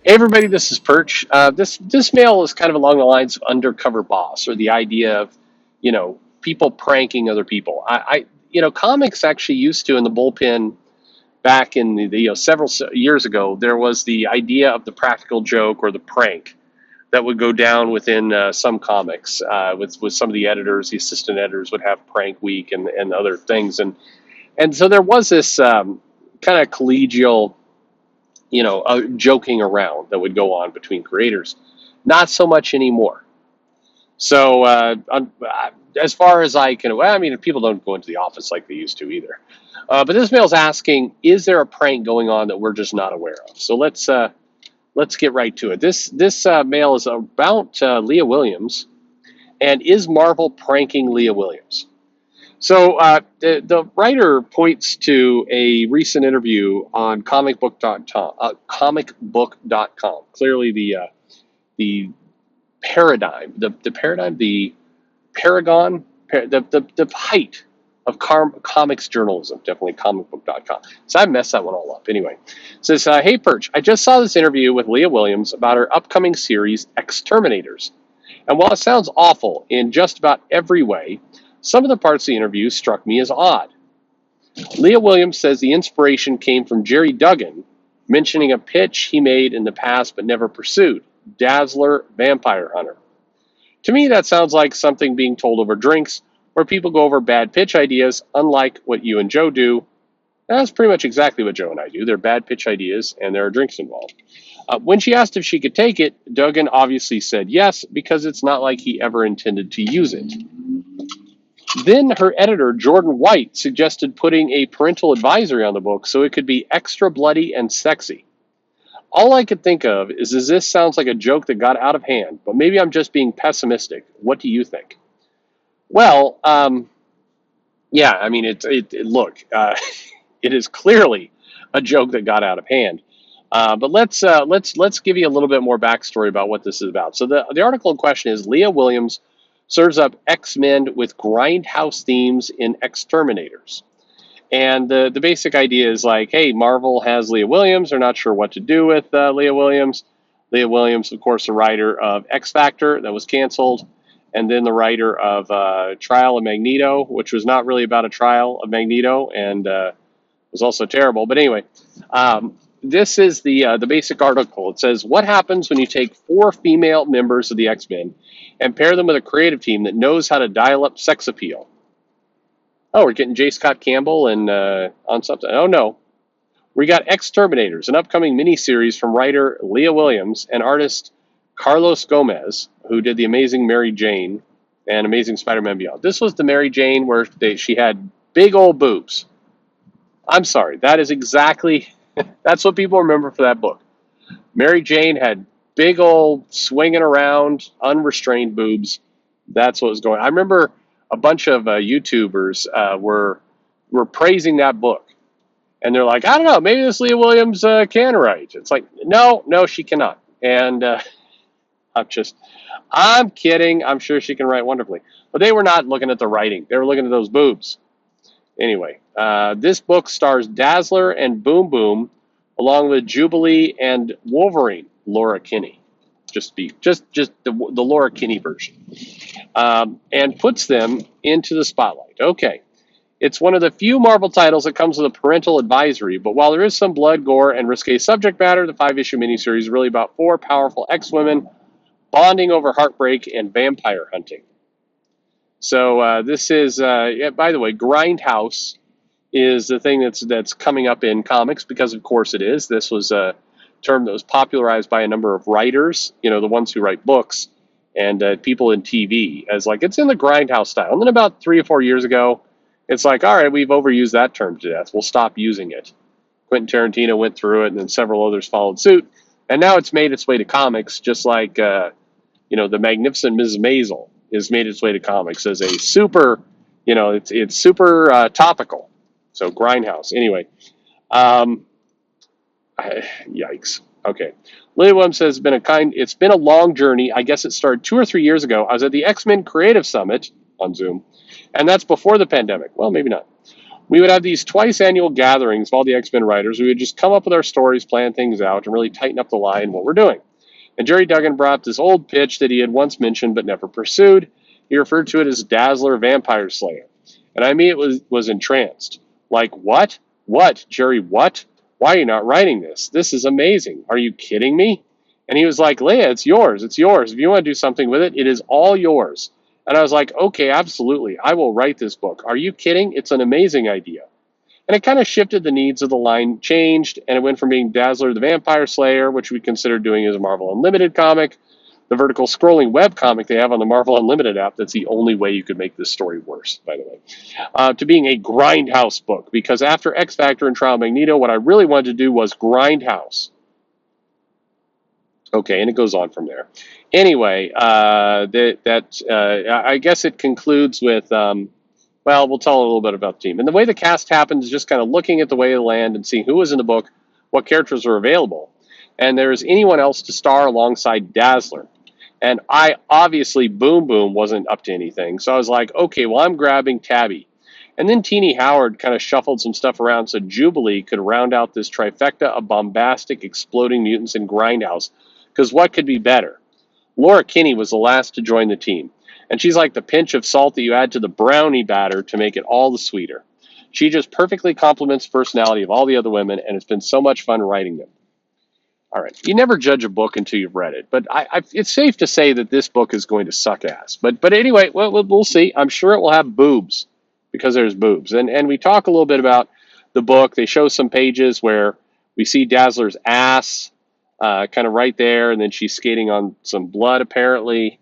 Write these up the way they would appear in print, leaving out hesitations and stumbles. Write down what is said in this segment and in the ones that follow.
Hey everybody, this is Perch. This mail is kind of along the lines of undercover boss, or the idea of, people pranking other people. Comics actually used to in the bullpen back in the several years ago. There was the idea of the practical joke or the prank that would go down within some comics. With some of the editors, the assistant editors would have prank week and other things, and so there was this kind of collegial joking around that would go on between creators. Not so much anymore. So, as far as I can, well, I mean, people don't go into the office like they used to either. But this mail's asking, is there a prank going on that we're just not aware of? So let's get right to it. This mail is about Leah Williams, and is Marvel pranking Leah Williams? So the writer points to a recent interview on comicbook.com. Clearly the paradigm, the paragon, the height of comics journalism, definitely comicbook.com. So I messed that one all up. Anyway, it says, hey Perch, I just saw this interview with Leah Williams about her upcoming series, X-Terminators. And while it sounds awful in just about every way, some of the parts of the interview struck me as odd. Leah Williams says the inspiration came from Jerry Duggan mentioning a pitch he made in the past but never pursued, Dazzler Vampire Hunter. To me, that sounds like something being told over drinks, where people go over bad pitch ideas, unlike what you and Joe do. That's pretty much exactly what Joe and I do. They're bad pitch ideas, and there are drinks involved. When she asked if she could take it, Duggan obviously said yes, because it's not like he ever intended to use it. Then her editor, Jordan White, suggested putting a parental advisory on the book so it could be extra bloody and sexy. All I could think of is this sounds like a joke that got out of hand, but maybe I'm just being pessimistic. What do you think? Well, yeah, I mean, look, it is clearly a joke that got out of hand. But let's give you a little bit more backstory about what this is about. So the article in question is Leah Williams serves up X-Men with grindhouse themes in X-Terminators. And the basic idea is like, hey, Marvel has Leah Williams. They're not sure what to do with Leah Williams. Leah Williams, of course, the writer of X Factor that was canceled, and then the writer of Trial of Magneto, which was not really about a trial of Magneto and was also terrible. But anyway, this is the basic article. It says, what happens when you take 4 female members of the X-Men and pair them with a creative team that knows how to dial up sex appeal? Oh, we're getting J. Scott Campbell and on something. Oh, no. We got X-Terminators, an upcoming miniseries from writer Leah Williams and artist Carlos Gomez, who did the Amazing Mary Jane and Amazing Spider-Man Beyond. This was the Mary Jane where she had big old boobs. I'm sorry. That is exactly... That's what people remember for that book. Mary Jane had big old swinging around, unrestrained boobs. That's what was going on. I remember a bunch of YouTubers were praising that book. And they're like, I don't know, maybe this Leah Williams can write. It's like, no, she cannot. And I'm kidding. I'm sure she can write wonderfully. But they were not looking at the writing. They were looking at those boobs. Anyway, this book stars Dazzler and Boom Boom, along with Jubilee and Wolverine, Laura Kinney. Just the Laura Kinney version. And puts them into the spotlight. Okay. It's one of the few Marvel titles that comes with a parental advisory, but while there is some blood, gore, and risque subject matter, the 5-issue miniseries is really about 4 powerful X-women bonding over heartbreak and vampire hunting. So this is, by the way, grindhouse is the thing that's coming up in comics, because of course it is. This was a term that was popularized by a number of writers, the ones who write books, and people in TV, as like, it's in the grindhouse style. And then about 3 or 4 years ago, it's like, all right, we've overused that term to death. We'll stop using it. Quentin Tarantino went through it, and then several others followed suit. And now it's made its way to comics, just like, the Magnificent Mrs. Maisel has made its way to comics as a super, it's super topical. So grindhouse. Anyway, yikes. Okay. Leah Williams says it's been a long journey. I guess it started 2 or 3 years ago. I was at the X-Men Creative Summit on Zoom, and that's before the pandemic. Well, maybe not. We would have these twice annual gatherings of all the X-Men writers. We would just come up with our stories, plan things out, and really tighten up the lie in what we're doing. And Jerry Duggan brought up this old pitch that he had once mentioned but never pursued. He referred to it as Dazzler Vampire Slayer. And I immediately was entranced. Like, what? What? Jerry, what? Why are you not writing this? This is amazing. Are you kidding me? And he was like, Leah, it's yours. It's yours. If you want to do something with it, it is all yours. And I was like, okay, absolutely. I will write this book. Are you kidding? It's an amazing idea. And it kind of shifted, the needs of the line changed, and it went from being Dazzler the Vampire Slayer, which we considered doing as a Marvel Unlimited comic, the vertical scrolling web comic they have on the Marvel Unlimited app. That's the only way you could make this story worse, by the way, to being a Grindhouse book. Because after X Factor and Trial Magneto, what I really wanted to do was Grindhouse. Okay, and it goes on from there. Anyway, I guess it concludes with, well, we'll tell a little bit about the team. And the way the cast happened is just kind of looking at the way of the land and seeing who was in the book, what characters were available, and there's anyone else to star alongside Dazzler. And I obviously, Boom Boom wasn't up to anything, so I was like, okay, well, I'm grabbing Tabby. And then Teenie Howard kind of shuffled some stuff around so Jubilee could round out this trifecta of bombastic, exploding mutants in Grindhouse, because what could be better? Laura Kinney was the last to join the team, and she's like the pinch of salt that you add to the brownie batter to make it all the sweeter. She just perfectly complements the personality of all the other women, and it's been so much fun writing them. All right, you never judge a book until you've read it, but it's safe to say that this book is going to suck ass. But anyway, we'll see. I'm sure it will have boobs, because there's boobs. And we talk a little bit about the book. They show some pages where we see Dazzler's ass kind of right there, and then she's skating on some blood, apparently.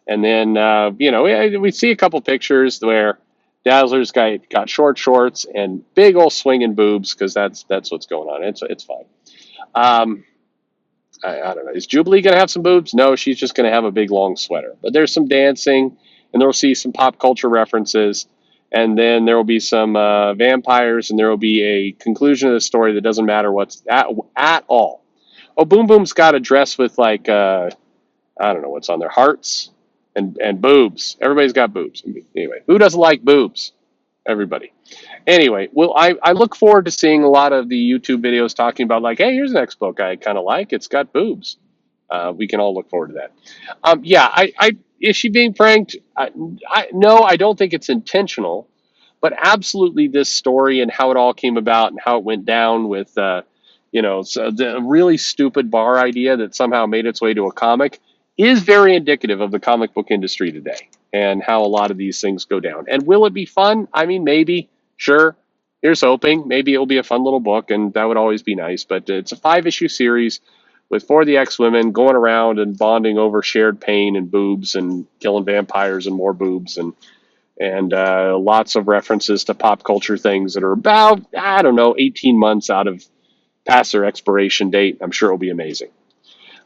And then, we see a couple pictures where Dazzler's got short shorts and big old swinging boobs, because that's what's going on. It's fine. I don't know. Is Jubilee going to have some boobs? No, she's just going to have a big, long sweater. But there's some dancing, and we'll see some pop culture references. And then there will be some vampires, and there will be a conclusion of the story that doesn't matter what's at all. Oh, Boom Boom's got a dress with, like, I don't know what's on their hearts and boobs. Everybody's got boobs. Anyway, who doesn't like boobs? Everybody. Anyway, well, I look forward to seeing a lot of the YouTube videos talking about, like, hey, here's an X book I kind of like. It's got boobs. We can all look forward to that. Is she being pranked? No, I don't think it's intentional. But absolutely, this story and how it all came about and how it went down with, so the really stupid bar idea that somehow made its way to a comic is very indicative of the comic book industry today and how a lot of these things go down. And will it be fun? I mean, maybe, sure. Here's hoping. Maybe it'll be a fun little book, and that would always be nice. But it's a 5-issue series with 4 of the X-Women going around and bonding over shared pain and boobs and killing vampires and more boobs and lots of references to pop culture things that are about, 18 months out of past their expiration date. I'm sure it'll be amazing.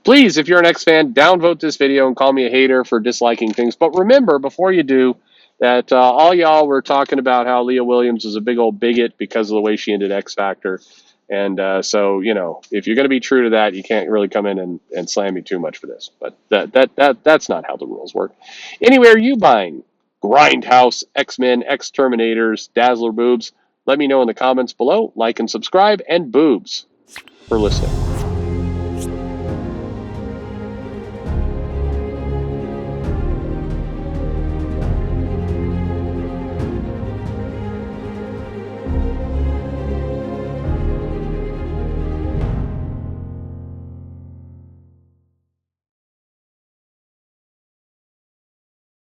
Please, if you're an X fan, downvote this video and call me a hater for disliking things. But remember, before you do, that all y'all were talking about how Leah Williams was a big old bigot because of the way she ended X Factor. And so, if you're going to be true to that, you can't really come in and slam me too much for this. But that's not how the rules work. Anyway, are you buying Grindhouse, X-Men, X-Terminators, Dazzler boobs? Let me know in the comments below. Like and subscribe, and boobs for listening.